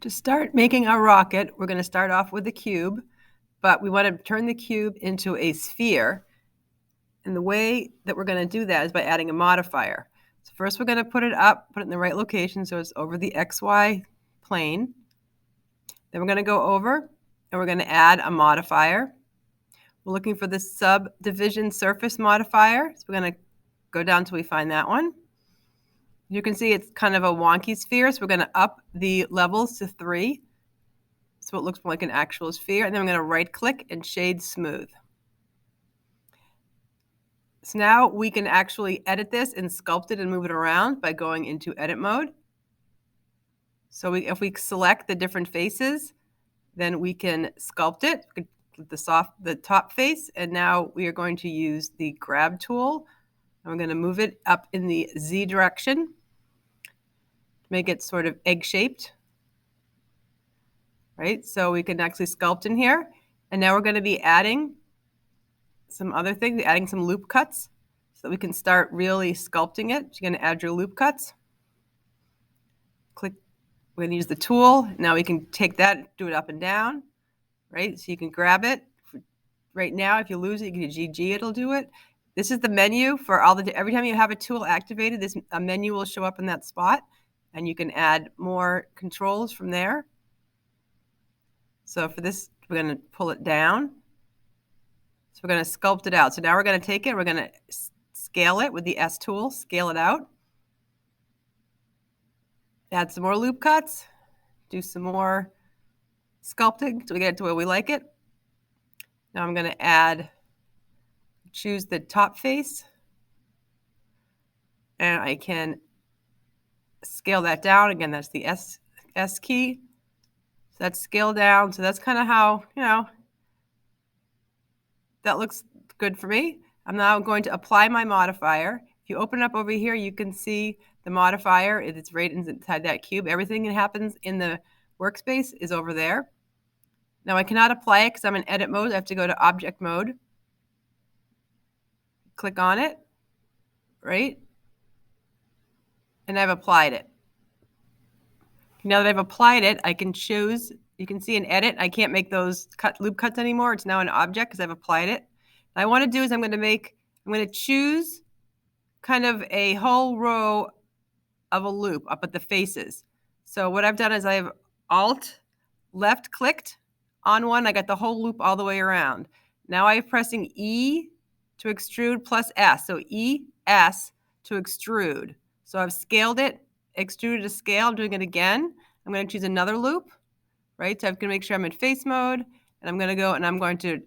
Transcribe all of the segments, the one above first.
To start making our rocket, we're going to start off with a cube, but we want to turn the cube into a sphere. And the way that we're going to do that is by adding a modifier. So first we're going to put it up, put it in the right location so it's over the XY plane. Then we're going to go over and we're going to add a modifier. We're looking for the subdivision surface modifier. So we're going to go down until we find that one. You can see it's kind of a wonky sphere, so we're going to up the levels to 3. So it looks more like an actual sphere. And then I'm going to right click and shade smooth. So now we can actually edit this and sculpt it and move it around by going into edit mode. So if we select the different faces, then we can sculpt it, the top face, and now we are going to use the grab tool. I'm going to move it up in the Z direction, make it sort of egg-shaped. Right, so we can actually sculpt in here. And now we're going to be adding some other things, adding some loop cuts so that we can start really sculpting it. So you're going to add your loop cuts. Click, we're going to use the tool. Now we can take that, do it up and down, right? So you can grab it. Right now, if you lose it, you can do GG, it'll do it. This is the menu for all the, every time you have a tool activated, a menu will show up in that spot, and you can add more controls from there. So for this, we're going to pull it down. So we're going to sculpt it out. So now we're going to take it, we're going to scale it with the S tool, scale it out. Add some more loop cuts, do some more sculpting so we get it to where we like it. Now I'm going to choose the top face, and I can scale that down. Again, that's the S key. So that's scale down. So that's kind of how, that looks good for me. I'm now going to apply my modifier. If you open it up over here, you can see the modifier. It's right inside that cube. Everything that happens in the workspace is over there. Now I cannot apply it because I'm in edit mode. I have to go to object mode. Click on it, right? And I've applied it. Now that I've applied it, I can choose, you can see in edit, I can't make those loop cuts anymore. It's now an object because I've applied it. What I want to do is I'm going to choose kind of a whole row of a loop up at the faces. So what I've done is I have Alt left clicked on one. I got the whole loop all the way around. Now I'm pressing E to extrude plus S. So E, S to extrude. So I've scaled it, extruded to scale. I'm doing it again. I'm going to choose another loop, right? So I'm going to make sure I'm in face mode, and I'm going to go and I'm going to,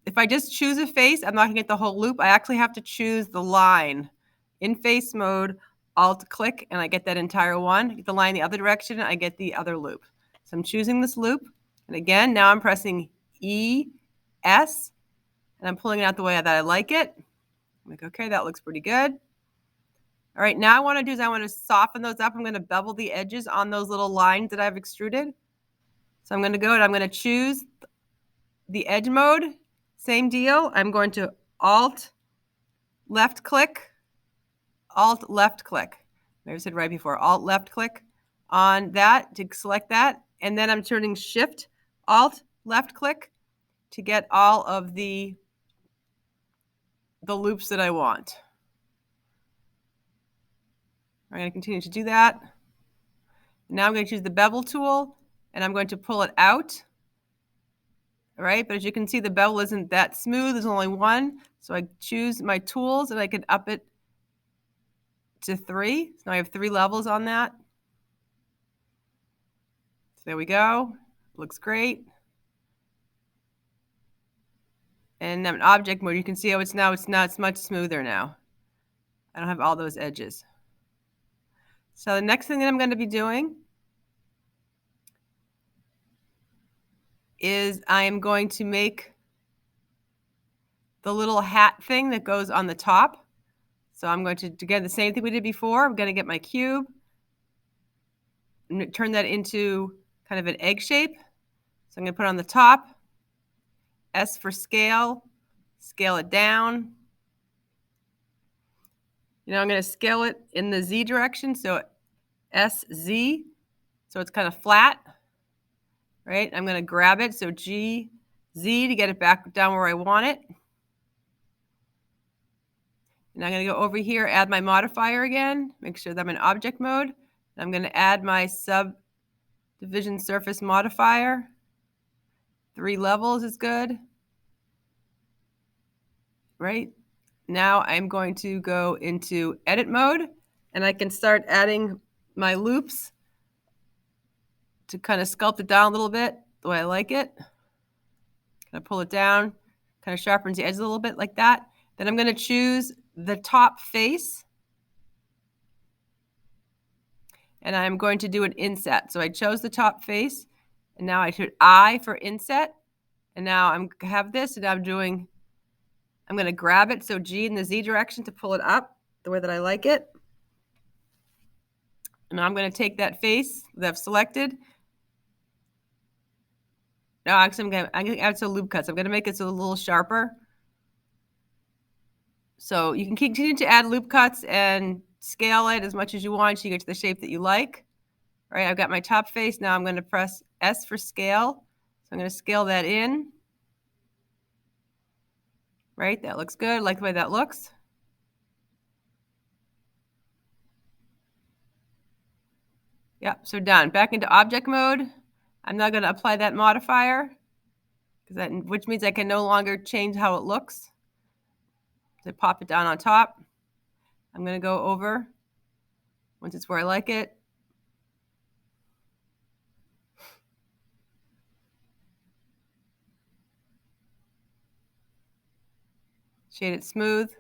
if I just choose a face, I'm not going to get the whole loop. I actually have to choose the line in face mode, Alt click, and I get that entire one. Get the line the other direction, I get the other loop. So I'm choosing this loop, and again, now I'm pressing E, S, and I'm pulling it out the way that I like it. I'm like, okay, that looks pretty good. All right, now I want to soften those up. I'm going to bevel the edges on those little lines that I've extruded. So I'm going to go and I'm going to choose the edge mode. Same deal. I'm going to Alt left click, Alt left click. Maybe I said right before. Alt left click on that to select that. And then I'm turning Shift Alt left click to get all of the loops that I want. I'm going to continue to do that. Now I'm going to choose the bevel tool, and I'm going to pull it out. All right, but as you can see, the bevel isn't that smooth. There's only one. So I choose my tools, and I can up it to 3. So now I have 3 levels on that. So there we go. Looks great. And I'm in object mode. You can see how it's much smoother now. I don't have all those edges. So the next thing that I'm going to be doing is I am going to make the little hat thing that goes on the top. So I'm going to again the same thing we did before. I'm going to get my cube and turn that into kind of an egg shape. So I'm going to put it on the top. S for scale, scale it down. I'm going to scale it in the Z direction, so SZ, so it's kind of flat. right? I'm going to grab it, so G, Z to get it back down where I want it. And I'm going to go over here, add my modifier again, make sure that I'm in object mode. I'm going to add my subdivision surface modifier. 3 levels is good. Right? Now I'm going to go into edit mode, and I can start adding my loops to kind of sculpt it down a little bit the way I like it. Kind of pull it down, kind of sharpens the edges a little bit like that. Then I'm going to choose the top face, and I'm going to do an inset. So I chose the top face, and now I hit I for inset, and now I have this, and I'm going to grab it, so G in the Z direction to pull it up the way that I like it. And I'm going to take that face that I've selected. No, actually, I'm going to add some loop cuts. I'm going to make it so a little sharper. So you can continue to add loop cuts and scale it as much as you want so you get to the shape that you like. All right, I've got my top face. Now I'm going to press S for scale. So I'm going to scale that in. Right, that looks good. I like the way that looks. Yep, so done. Back into object mode. I'm now going to apply that modifier, which means I can no longer change how it looks. So pop it down on top. I'm going to go over once it's where I like it. Shade it smooth.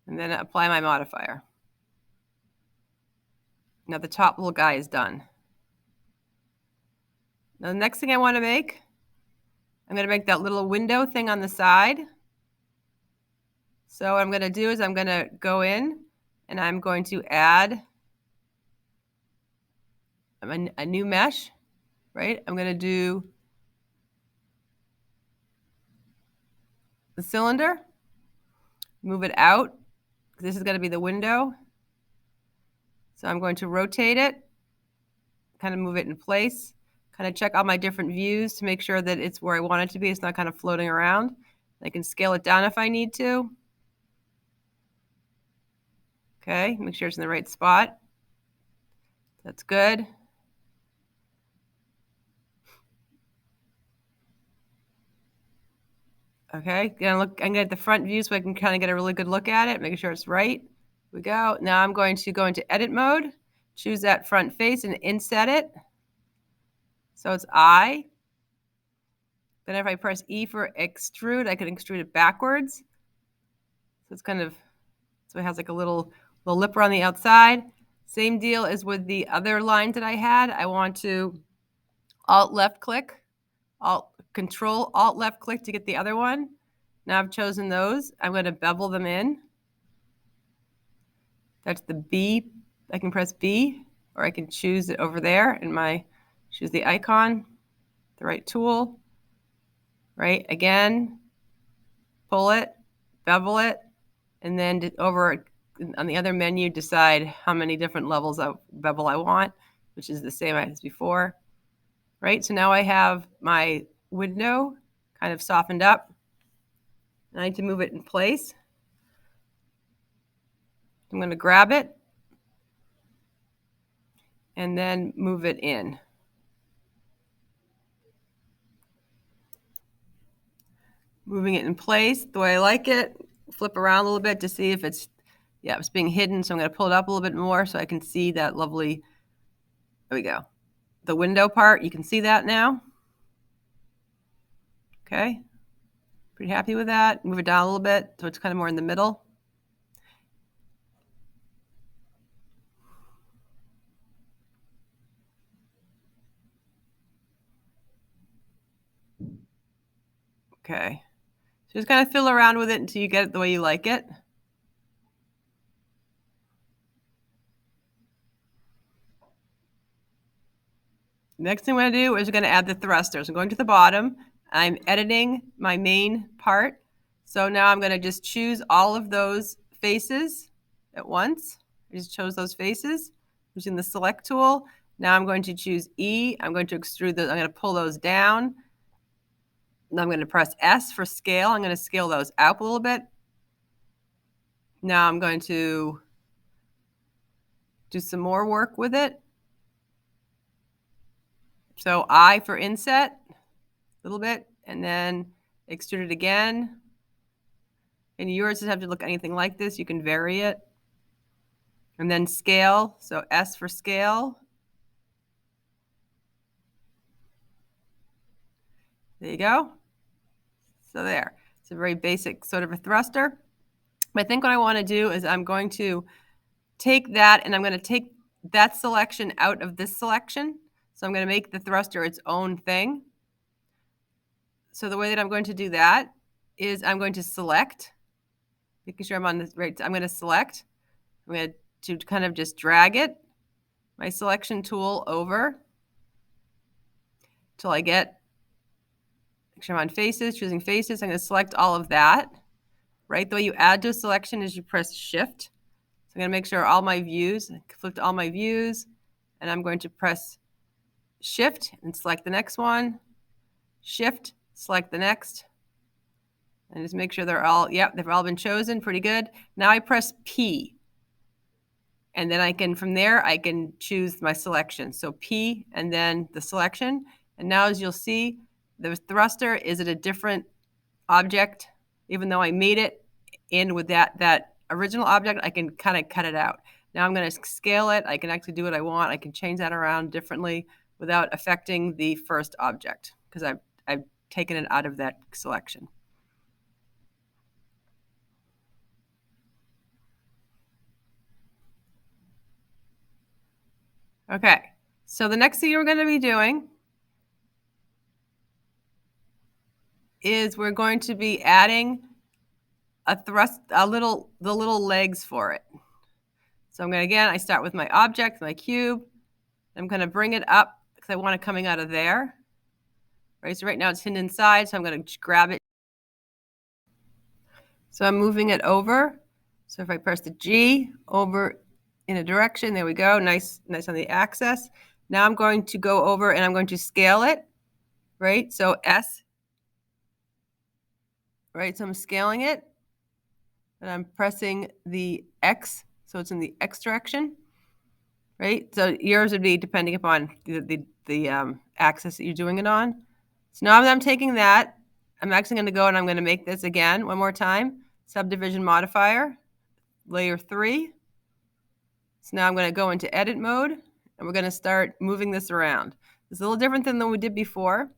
And then apply my modifier. Now the top little guy is done. Now the next thing I want to make, I'm going to make that little window thing on the side. So what I'm going to do is I'm going to go in and I'm going to add a new mesh, right? I'm going to do the cylinder, move it out. This is going to be the window. So I'm going to rotate it, kind of move it in place, kind of check all my different views to make sure that it's where I want it to be. It's not kind of floating around. I can scale it down if I need to. Okay, make sure it's in the right spot. That's good. Okay, I'm gonna get the front view so I can kind of get a really good look at it, making sure it's right. Here we go. Now I'm going to go into edit mode, choose that front face and inset it. So it's I. Then if I press E for extrude, I can extrude it backwards. So it's kind of, so it has like a little lipper on the outside. Same deal as with the other lines that I had. I want to Alt left click, Control Alt left click to get the other one. Now I've chosen those. I'm going to bevel them in. That's the B. I can press B, or I can choose it over there in choose the icon, the right tool, right? Again, pull it, bevel it, and then over on the other menu, decide how many different levels of bevel I want, which is the same as before, right? So now I have my window kind of softened up. I need to move it in place. I'm going to grab it and then move it in. Moving it in place the way I like it. Flip around a little bit to see if it's being hidden. So I'm going to pull it up a little bit more so I can see that lovely, there we go. The window part, you can see that now. Okay, pretty happy with that. Move it down a little bit so it's kind of more in the middle. Okay, so just kind of fiddle around with it until you get it the way you like it. Next thing I'm going to do is we're going to add the thrusters. I'm going to the bottom. I'm editing my main part. So now I'm going to just choose all of those faces at once. I just chose those faces using the select tool. Now I'm going to choose E. I'm going to extrude those. I'm going to pull those down. Now I'm going to press S for scale. I'm going to scale those up a little bit. Now I'm going to do some more work with it. So I for inset, a little bit, and then extrude it again. And yours doesn't have to look anything like this. You can vary it. And then scale, so S for scale. There you go. So there. It's a very basic sort of a thruster. But I think what I want to do is I'm going to take that and I'm going to take that selection out of this selection. So I'm going to make the thruster its own thing. So the way that I'm going to do that is I'm going to select, making sure I'm on the right. I'm going to select. I'm going to kind of just drag it, my selection tool over till I get, make sure I'm on faces, choosing faces. I'm going to select all of that. Right, the way you add to a selection is you press Shift. So I'm going to make sure all my views, flip to all my views, and I'm going to press Shift and select the next one. Shift, select the next, and just make sure they're all, yep, they've all been chosen. Pretty good. Now I press P, and then I can, from there, I can choose my selection. So P and then the selection. And now as you'll see, the thruster is at a different object. Even though I made it in with that original object, I can kind of cut it out. Now I'm going to scale it. I can actually do what I want. I can change that around differently without affecting the first object because I've taken it out of that selection. Okay, so the next thing we're going to be doing is we're going to be adding the little legs for it. So I'm going to, again, I start with my object, my cube. I'm going to bring it up because I want it coming out of there. Right, so right now it's hidden inside, so I'm going to grab it. So I'm moving it over. So if I press the G over in a direction, there we go, nice on the axis. Now I'm going to go over and I'm going to scale it, right? So S, right? So I'm scaling it, and I'm pressing the X, so it's in the X direction, right? So yours would be depending upon the axis that you're doing it on. So now that I'm taking that, I'm actually going to go and I'm going to make this again one more time. Subdivision modifier, layer 3. So now I'm going to go into edit mode and we're going to start moving this around. It's a little different than what we did before.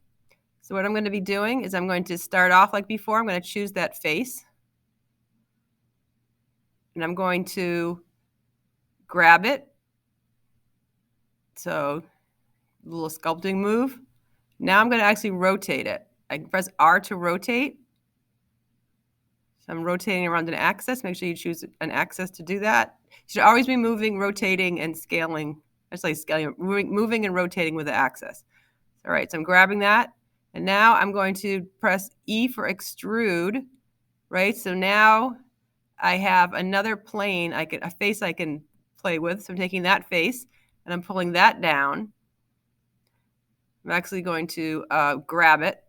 So what I'm going to be doing is I'm going to start off like before. I'm going to choose that face. And I'm going to grab it. So a little sculpting move. Now I'm going to actually rotate it. I can press R to rotate. So I'm rotating around an axis. Make sure you choose an axis to do that. You should always be moving, rotating, and scaling. Actually, scaling, moving and rotating with the axis. All right, so I'm grabbing that. And now I'm going to press E for extrude, right? So now I have another plane, a face I can play with. So I'm taking that face and I'm pulling that down. I'm actually going to grab it.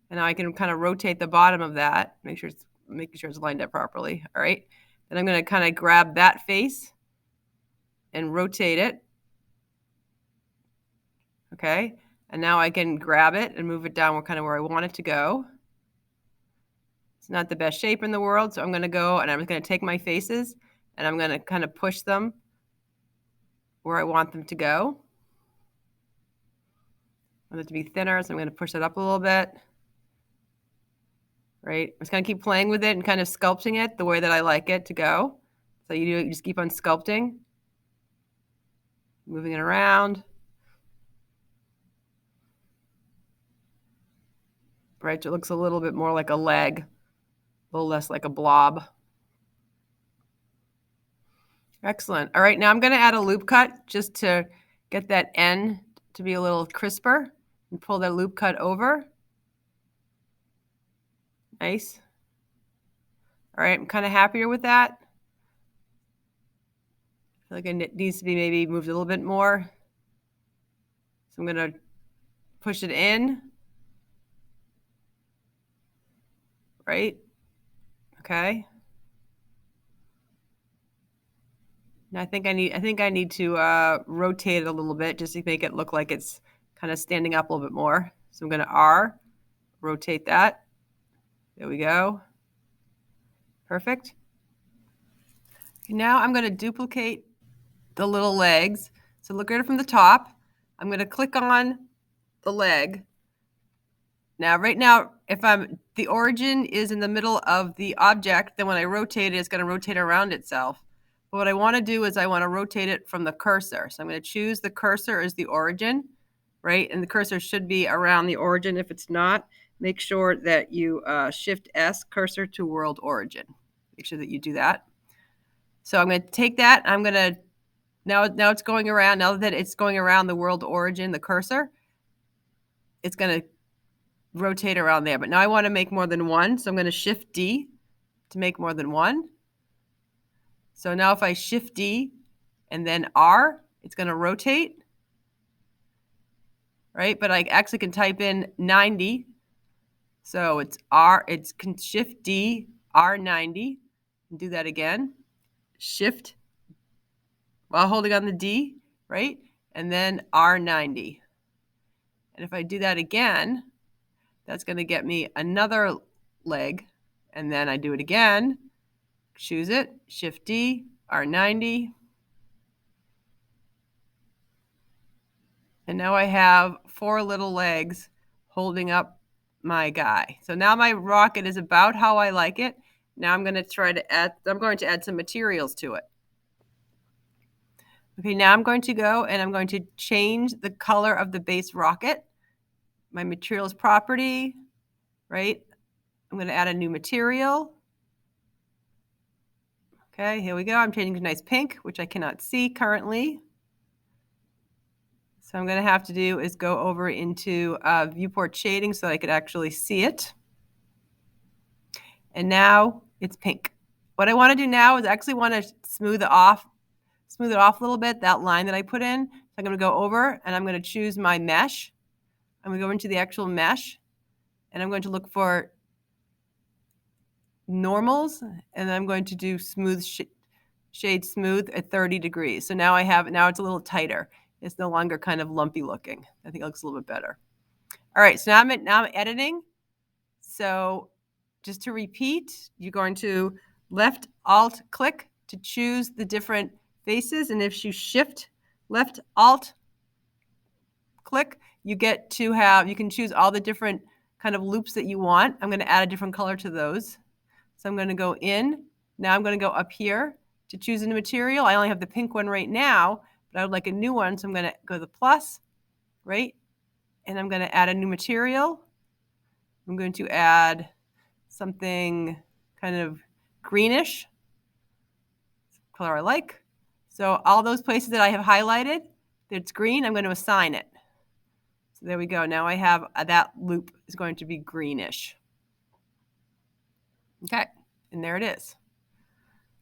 And now I can kind of rotate the bottom of that, making sure it's lined up properly. All right. Then I'm going to kind of grab that face and rotate it. Okay. And now I can grab it and move it down kind of where I want it to go. It's not the best shape in the world, so I'm going to go and I'm going to take my faces and I'm going to kind of push them where I want them to go. I want it to be thinner, so I'm going to push it up a little bit. Right? I'm just going to keep playing with it and kind of sculpting it the way that I like it to go. So you just keep on sculpting, moving it around. Right? So it looks a little bit more like a leg, a little less like a blob. Excellent. All right, now I'm going to add a loop cut just to get that end to be a little crisper and pull that loop cut over. Nice. All right, I'm kind of happier with that. I feel like it needs to be maybe moved a little bit more. So I'm going to push it in. Right? Okay. Now I think I need to rotate it a little bit just to make it look like it's kind of standing up a little bit more. So I'm going to R, rotate that. There we go. Perfect. Now I'm going to duplicate the little legs. So look at it from the top. I'm going to click on the leg. Now, right now, if the origin is in the middle of the object, then when I rotate it, it's going to rotate around itself. But what I want to do is I want to rotate it from the cursor. So I'm going to choose the cursor as the origin, right? And the cursor should be around the origin. If it's not, make sure that you Shift S, cursor to world origin. Make sure that you do that. So I'm going to take that. I'm going to now it's going around. Now that it's going around the world origin, the cursor, it's going to rotate around there. But now I want to make more than one. So I'm going to Shift D to make more than one. So now if I Shift D and then R, it's going to rotate. Right? But I actually can type in 90. So it's Shift D, R90. And do that again. Shift while holding on the D, right? And then R90. And if I do that again, that's going to get me another leg. And then I do it again. Choose it. Shift D, R90. And now I have 4 little legs holding up my guy. So now my rocket is about how I like it. Now I'm going to add some materials to it. Okay, now I'm going to go and I'm going to change the color of the base rocket. My materials property, right? I'm going to add a new material. Okay, here we go. I'm changing to nice pink, which I cannot see currently. So I'm going to have to do is go over into viewport shading so I could actually see it. And now it's pink. What I want to do now is I actually want to smooth it off a little bit, that line that I put in. So I'm going to go over and I'm going to choose my mesh. I'm going to go into the actual mesh and I'm going to look for normals and I'm going to do smooth shade smooth at 30 degrees. So now it's a little tighter. It's no longer kind of lumpy looking. I think it looks a little bit better. All right, so now I'm editing. So just to repeat, you're going to left Alt click to choose the different faces. And if you Shift left Alt click, you can choose all the different kind of loops that you want. I'm going to add a different color to those. So I'm going to go in. Now I'm going to go up here to choose a new material. I only have the pink one right now, but I would like a new one. So I'm going to go to the plus, right? And I'm going to add a new material. I'm going to add something kind of greenish, color I like. So all those places that I have highlighted, that's green, I'm going to assign it. So there we go. Now I have that loop is going to be greenish. Okay, and there it is.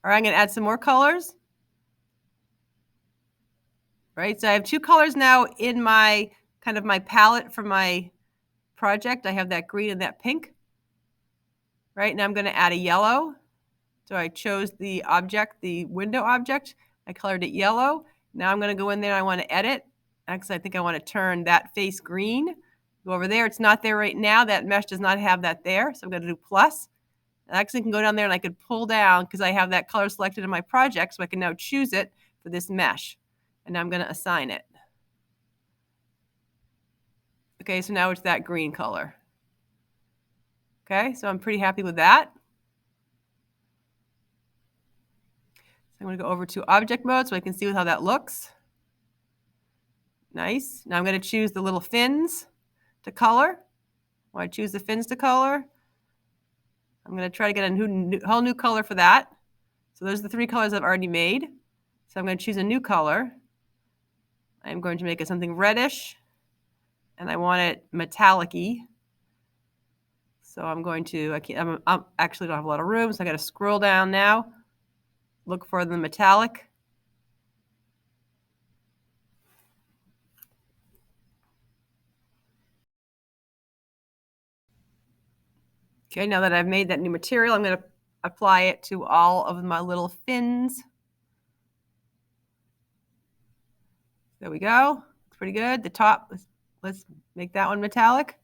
All right, I'm going to add some more colors. Right, so I have 2 colors now in my kind of my palette for my project. I have that green and that pink. Right, now I'm going to add a yellow. So I chose the object, the window object. I colored it yellow. Now I'm going to go in there and I want to edit. Actually, I think I want to turn that face green. Go over there. It's not there right now. That mesh does not have that there. So I'm going to do plus. I actually can go down there and I could pull down because I have that color selected in my project. So I can now choose it for this mesh. And now I'm going to assign it. Okay, so now it's that green color. Okay, so I'm pretty happy with that. I'm going to go over to object mode so I can see how that looks. Nice. Now I'm going to choose the little fins to color. When I choose the fins to color, I'm going to try to get a whole new color for that. So those are the 3 colors I've already made. So I'm going to choose a new color. I'm going to make it something reddish, and I want it metallic-y. So I'm going to, I actually don't have a lot of room, so I got to scroll down now, look for the metallic. Okay, now that I've made that new material, I'm going to apply it to all of my little fins. There we go. It's pretty good. The top, let's make that one metallic.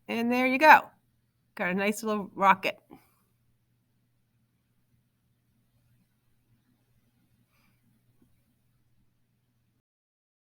And there you go. Got a nice little rocket.